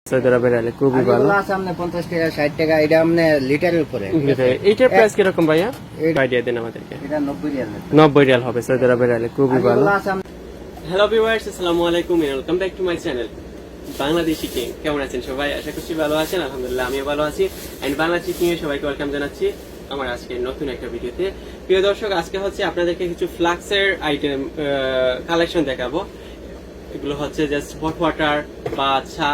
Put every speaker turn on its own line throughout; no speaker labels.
Saudi আরবের আলে খুবই ভালো
আছে আপনি 50 টাকা 60 টাকা এটা আপনি লিটারের উপরে
এইটার প্রাইস কিরকম ভাইয়া আইডিয়া দেন আমাদেরকে
এটা 90 রিয়াল
90 রিয়াল হবে সৌদি আরবের আলে খুবই ভালো
আছে
হ্যালো ভিউয়ার্স আসসালামু আলাইকুম welcome back to my channel Bangladeshi king কেমন আছেন সবাই আশা করছি ভালো আছেন আলহামদুলিল্লাহ আমিও ভালো আছি এন্ড বাংলাদেশি কিং এর সবাইকে ওয়েলকাম জানাচ্ছি আমার আজকে নতুন একটা ভিডিওতে প্রিয় দর্শক আজকে হচ্ছে আপনাদেরকে কিছু ফ্লাক্সের আইটেম কালেকশন দেখাবো এগুলো হচ্ছে জাস্ট হট ওয়াটার বা চা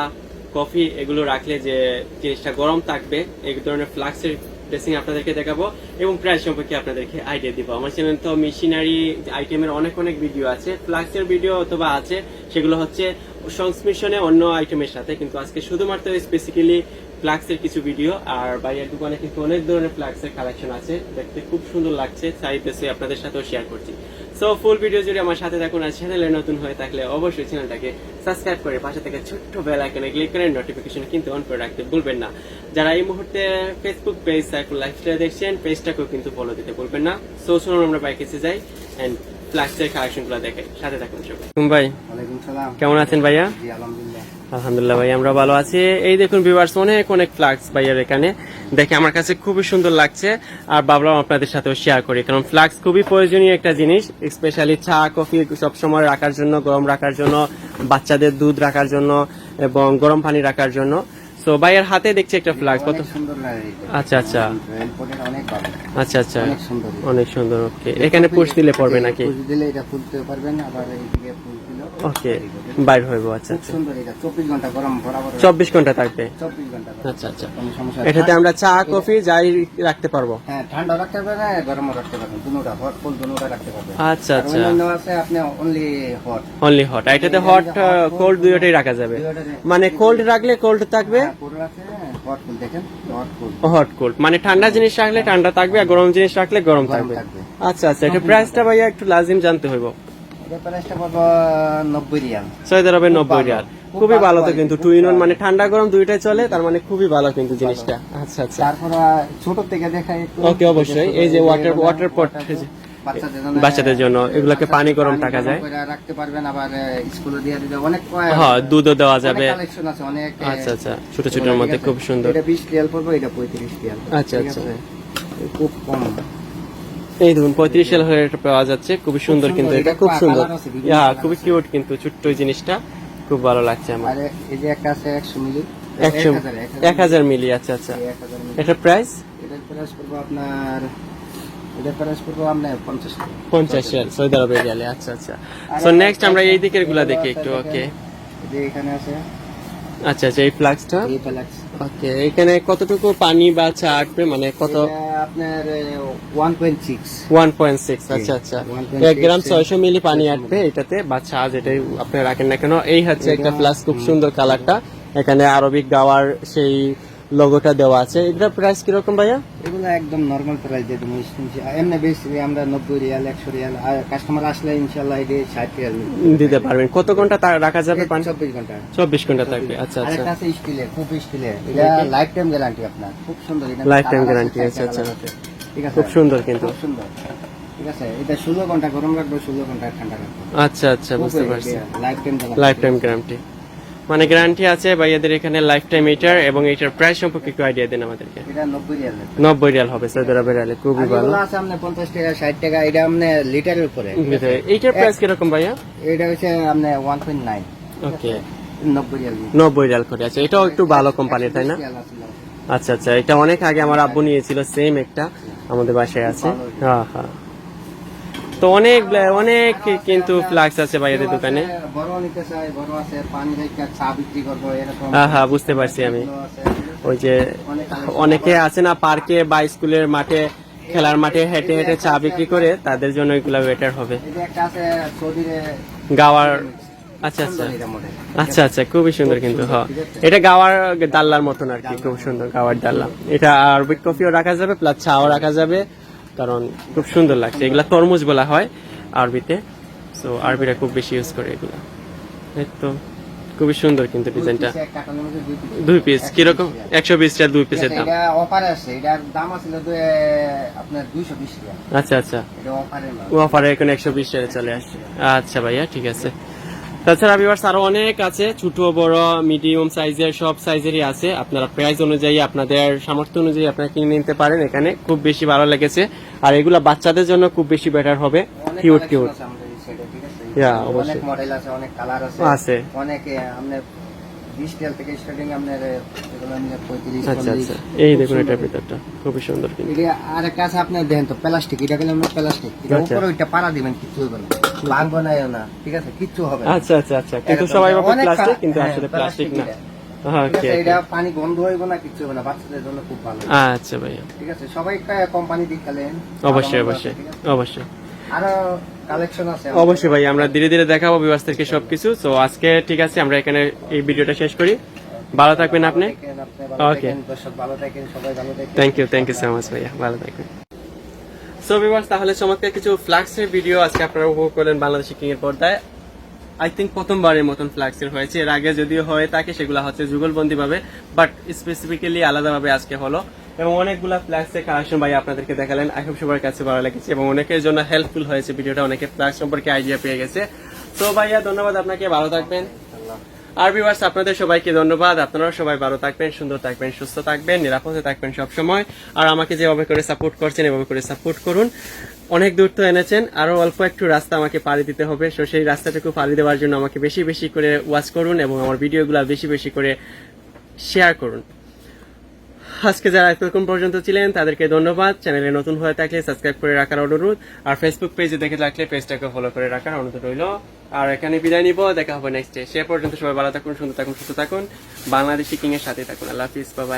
কফি এগুলো রাখলে যে জিনিসটা গরম থাকবে এই ধরনের ফ্লাক্সের ড্রেসিং আপনাদেরকে দেখাবো এবং প্রাইস সম্পর্কে আপনাদেরকে আইডিয়া দিব আমার চ্যানেল তো মেশিনারি আইটেমের অনেক ভিডিও আছে ফ্লাক্সের ভিডিও অথবা আছে সেগুলো হচ্ছে সংমিশ্রণে অন্য আইটেমের সাথে কিন্তু আজকে শুধুমাত্র স্পেসিক্যালি ফ্লাক্সের কিছু ভিডিও আর বাইরের দোকানে কিন্তু অনেক ধরনের ফ্লাক্সের কালেকশন আছে দেখতে খুব সুন্দর লাগছে চাইতেছে আপনাদের সাথেও শেয়ার করছি সো ফুল ভিডিও জুড়ে আমার সাথে থাকুন আর চ্যানেলে নতুন হয়ে থাকলে অবশ্যই চ্যানেলটাকে সাবস্ক্রাইব করে পাশে থেকে ছোট্ট বেল আইকনে ক্লিক করে নোটিফিকেশন কিন্তু অন করে রাখতে ভুলবেন না যারা এই মুহূর্তে ফেসবুক পেজ সাইফুল লাইফস্টাইল দেখছেন পেজটাকেও কিন্তু ফলো দিতে ভুলবেন না সো শুনুন আমরা বাইকেসে যাই এন্ড ফ্লাক্সের কালেকশনগুলো দেখে সাথে থাকুন সবাই ভাই
ওয়ালাইকুম সালাম
কেমন আছেন ভাইয়া
জি আলহামদুলিল্লাহ
আলহামদুলিল্লাহ ভাই আমরা ভালো আছি এই দেখুন ভিউয়ার্স অনেক ফ্লাক্স ভাইয়ার এখানে দেখে আমার কাছে খুবই সুন্দর লাগছে আর ভাবলাম আপনাদের সাথেও শেয়ার করি কারণ ফ্লাক্স খুবই প্রয়োজনীয় একটা জিনিস স্পেশালি চা কফি সবসময় রাখার জন্য গরম রাখার জন্য বাচ্চাদের দুধ রাখার জন্য এবং গরম পানি রাখার জন্য সো ভাইয়ের হাতে দেখছি একটা ফ্লাক্স কত
সুন্দর লাগে
আচ্ছা আচ্ছা
অনেক ভালো
আচ্ছা আচ্ছা
অনেক
অনেক
সুন্দর
সুন্দর ওকে এখানে পুশ দিলে পড়বে নাকি
পুশ দিলে এটা ফুলতে পারবেন আবার এইদিকে ফুল দিলে
ওকে বাইর হইব আচ্ছা
খুব সুন্দর এটা 24 ঘন্টা গরম বরাবর
24 ঘন্টা থাকবে
24 ঘন্টা
আচ্ছা আচ্ছা
কোনো সমস্যা
এটাতে আমরা চা কফি যাই রাখতে পারবো
হ্যাঁ ঠান্ডা রাখতে পারবেন গরমও রাখতে পারবেন দুটোটা হট কোল্ড দুটোটা রাখতে পারবেন
আচ্ছা আচ্ছা
অন্যান্য আছে আপনি
অনলি হট এটাতে হট কোল্ড দুটোই রাখা যাবে মানে কোল্ড রাখলে কোল্ড থাকবে
কোল্ড রাখতে হট কোল্ড দেখেন হট কোল্ড
হট কোল্ড মানে ঠান্ডা জিনিস রাখলে ঠান্ডা থাকবে আর গরম জিনিস রাখলে গরম থাকবে আচ্ছা আচ্ছা এটা প্রাইসটা ভাইয়া একটু লাজিম জানতে হইব
এটা প্রাইসটা পড়বে 90 রিয়াল
সৌদি আরবে 90 রিয়াল খুবই ভালো তো কিন্তু টু ইন ওয়ান মানে ঠান্ডা গরম দুইটাই চলে তার মানে খুবই ভালো কিন্তু জিনিসটা আচ্ছা আচ্ছা
তারপর ছোট থেকে দেখাই
ওকে অবশ্যই এই যে ওয়াটার পট বাচ্চাদের জন্য এগুলোকে পানি গরম রাখা যায়
রাখতে পারবেন আবার স্কুলে দিয়ে দিতে অনেক
হ্যাঁ দুধও দেওয়া যাবে
কালেকশন আছে অনেক
আচ্ছা আচ্ছা ছোট ছোটর মধ্যে খুব সুন্দর
এটা 20 রিয়াল পড়বে এটা 35 রিয়াল
আচ্ছা আচ্ছা
খুব কম
এই দেখুন 35 রিয়াল হয়ে এটা পাওয়া যাচ্ছে খুব সুন্দর কিন্তু এটা খুব সুন্দর হ্যাঁ খুবই কিউট কিন্তু ছোট্ট জিনিসটা খুব ভালো লাগছে আমার
আর এই যে একটা আছে 100 মিলি
1000 মিলি আচ্ছা আচ্ছা এটা প্রাইস
এটার প্রাইস পড়বে আপনার এটার প্রাইস পড়বে আপনার
50 রিয়াল সৌদি আরবের রিয়ালে আচ্ছা আচ্ছা সো নেক্সট আমরা এই দিকের গুলা দেখি একটু ওকে
যে এখানে আছে
আচ্ছা আচ্ছা এই ফ্লাক্সটা
এই ফ্লাক্স
ওকে এখানে কতটুকু পানি বা চা আসবে মানে কত
আপনার 1.6
1.6 আচ্ছা আচ্ছা 1 গ্রাম 600 মিলি পানি আসবে এটাতে বা চা যেটাই আপনি রাখেন না কেন এই হচ্ছে একটা ফ্লাক্স খুব সুন্দর কালারটা এখানে আরবিক গাওয়ার সেই লোগোটা দেওয়া আছে এটার প্রাইস কিরকম ভাইয়া
এগুলো একদম নরমাল প্রাইস দিয়ে দেবো এমনি বেশি আমরা 90 রিয়াল 100 রিয়াল আর কাস্টমার আসলে ইনশাআল্লাহ এটা 60 রিয়াল
দিতে পারবেন কত ঘন্টা রাখা যাবে পানি
24 ঘন্টা
24 ঘন্টা থাকবে আচ্ছা
আর
আচ্ছা
এটা আছে স্টিলের খুব স্টিলের এটা লাইফ টাইম গ্যারান্টি আপনার খুব সুন্দর এটা
লাইফ টাইম গ্যারান্টি আচ্ছা আচ্ছা
ঠিক আছে
খুব সুন্দর কিন্তু
খুব সুন্দর ঠিক আছে এটা 16 ঘন্টা গরম রাখবে 16 ঘন্টা ঠান্ডা রাখবে
আচ্ছা আচ্ছা বুঝতে পারছি
লাইফ টাইম
গ্যারান্টি মানে গ্যারান্টি আছে ভাইয়াদের এখানে লাইফ টাইম এটার এবং এটার প্রাইস সম্পর্কে একটু আইডিয়া দেন আমাদেরকে
এটা 90 রিয়াল
90 রিয়াল হবে সৌদি আরবের রিয়ালে খুবই ভালো
এগুলো আছে আপনি 50 টাকা 60 টাকা এটা আপনি লিটারের উপরে
এইটার প্রাইস কিরকম ভাইয়া
এটা হচ্ছে আপনি 1.9
ওকে
90 রিয়াল
90 রিয়াল করে আছে এটাও একটু ভালো কোম্পানির তাই না আচ্ছা আচ্ছা এটা অনেক আগে আমার আব্বু নিয়েছিল সেম একটা আমাদের বাসায় আছে হ্যাঁ হ্যাঁ তো অনেক কিন্তু ফ্লাক্স আছে ভাইয়াদের দোকানে
বড় নিতে চাই বড় আছে পানি রেখে চা বিক্রি করব এরকম
হ্যাঁ হ্যাঁ বুঝতে পারছি আমি ওই যে অনেকে আছে না পার্কে বা স্কুলের মাঠে খেলার মাঠে হেঁটে হেঁটে চা বিক্রি করে তাদের জন্য এগুলো বেটার হবে গাওয়ার আচ্ছা আচ্ছা আচ্ছা আচ্ছা খুবই সুন্দর কিন্তু হ্যাঁ এটা গাওয়ার ডাল্লার মতন আর কি খুব সুন্দর গাওয়ার ডাল্লা এটা আরবিক কফিও রাখা যাবে প্লাস চাও রাখা যাবে কারণ খুব সুন্দর লাগছে এগুলা তরমুজ বলা হয় আরবিতে সো আরবিরা খুব বেশি ইউজ করে এগুলা এই তো খুবই সুন্দর কিন্তু ডিজাইনটা 2 পিস কিরকম 120 টাকা 2 পিসের দাম
এটা অফার আছে এটার দাম আছিল আপনার 220 টাকা
আচ্ছা আচ্ছা
এটা অফারে
অফারে এখন 120 টাকা চলে আসছে আচ্ছা ভাইয়া ঠিক আছে তাছাড়া ভিউয়ার্স আরো অনেক আছে, ছোট বড় মিডিয়াম সাইজের সব সাইজেরই আছে। আপনারা প্রাইস অনুযায়ী আপনাদের সামর্থ্য অনুযায়ী আপনারা কিনে নিতে পারেন। এখানে খুব বেশি ভালো লেগেছে, আর এগুলা বাচ্চাদের জন্য খুব বেশি বেটার হবে।
অনেক
কিউট
collection
কিউট
আছে আমাদের এই side এ, ঠিক আছে?
Yeah,
অনেক
অবশ্যই।
মডেল আছে, অনেক কালার আছে,
আছে।
অনেক আপনার 20 রিয়াল থেকে স্টার্টিং আপনার এগুলো আপনার 35
আচ্ছা
40
আচ্ছা, এই
খুব
দেখুন
সুন্দর।
এটার ভিতরটা খুবই সুন্দর কিন্তু।
এটা আর একটা আছে আপনার দেখেন তো প্লাস্টিক, এটা গেলে আমরা প্লাস্টিক, এটা
আচ্ছা।
উপরে ওইটা পাড়া দিবেন, কিচ্ছু হবে না, ভাঙবো না না, ঠিক আছে, কিচ্ছু হবে না।
আচ্ছা আচ্ছা আচ্ছা, কিন্তু
এরকম
সবাই ভাবে
অনেক
প্লাস্টিক,
কালার-
কিন্তু
হ্যাঁ,
আসলে প্লাস্টিক না।
এটা। ঠিক
ওকে
আছে, এটা পানি গন্ধ হইব না, কিচ্ছু হবে না, বাচ্চাদের জন্য খুব ভালো।
আচ্ছা ভাইয়া,
ঠিক আছে, সবাই কোম্পানি দিক খেলেন,
অবশ্যই অবশ্যই অবশ্যই
আরো কালেকশন আছে
অবশ্যই ভাই, আমরা ধীরে ধীরে দেখাবো ভিউয়ার্সদেরকে সবকিছু। তো আজকে ঠিক আছে, আমরা এখানে এই ভিডিওটা শেষ করি। ভালো থাকবেন আপনি। Okay.
দর্শক ভালো থাকেন, সবাই ভালো থাকেন।
থ্যাংক ইউ সো মাচ ভাইয়া, ভালো থাকবেন। সো ভিউয়ার্স, তাহলে চমৎকার কিছু ফ্লাক্সের ভিডিও আজকে আপনারা উপভোগ করলেন বাংলাদেশি কিং এর পর্দায়। আই থিঙ্ক প্রথমবারের মতন ফ্লাক্সের হয়েছে, এর আগে যদিও হয়ে থাকে সেগুলো হচ্ছে যুগলবন্দি ভাবে, বাট স্পেসিফিক্যালি আলাদাভাবে আজকে হলো। এবং অনেকগুলা ফ্লাক্সের কালেকশন ভাই আপনাদেরকে দেখালেন, আই হোপ সবার কাছে ভালো লেগেছে এবং অনেকের জন্য হেল্পফুল হয়েছে ভিডিওটা, অনেকে ফ্লাক্স সম্পর্কে আইডিয়া পেয়ে গেছে। সো ভাইয়া ধন্যবাদ আপনাকে, ভালো থাকবেন। আর ভিউয়ার্স আপনাদের সবাইকে ধন্যবাদ, আপনারাও সবাই ভালো থাকবেন, সুন্দর থাকবেন, সুস্থ থাকবেন, নিরাপদে থাকবেন সব সময়। আর আমাকে যেভাবে করে সাপোর্ট করছেন এভাবে করে সাপোর্ট করুন। অনেক দূর তো এনেছেন, আরো অল্প একটু রাস্তা আমাকে পাড়ি দিতে হবে। সো সেই রাস্তাটুকু পাড়ি দেওয়ার জন্য আমাকে বেশি বেশি করে ওয়াচ করুন এবং আমার ভিডিওগুলো বেশি বেশি করে শেয়ার করুন। আজকে যারা এতক্ষণ পর্যন্ত ছিলেন তাদেরকে ধন্যবাদ। চ্যানেলে নতুন হয়ে থাকলে সাবস্ক্রাইব করে রাখার অনুরোধ, আর ফেসবুক পেজে দেখে থাকলে পেজটাকে ফলো করে রাখার অনুরোধ রইল। আর এখানে বিদায় নিব, দেখা হবে নেক্সট ডে। সে পর্যন্ত সবাই ভালো থাকুন, সুন্দর থাকুন, সুস্থ থাকুন, বাংলাদেশি কিং এর সাথে থাকুন। আল্লাহ হাফিজ, বাই বাই।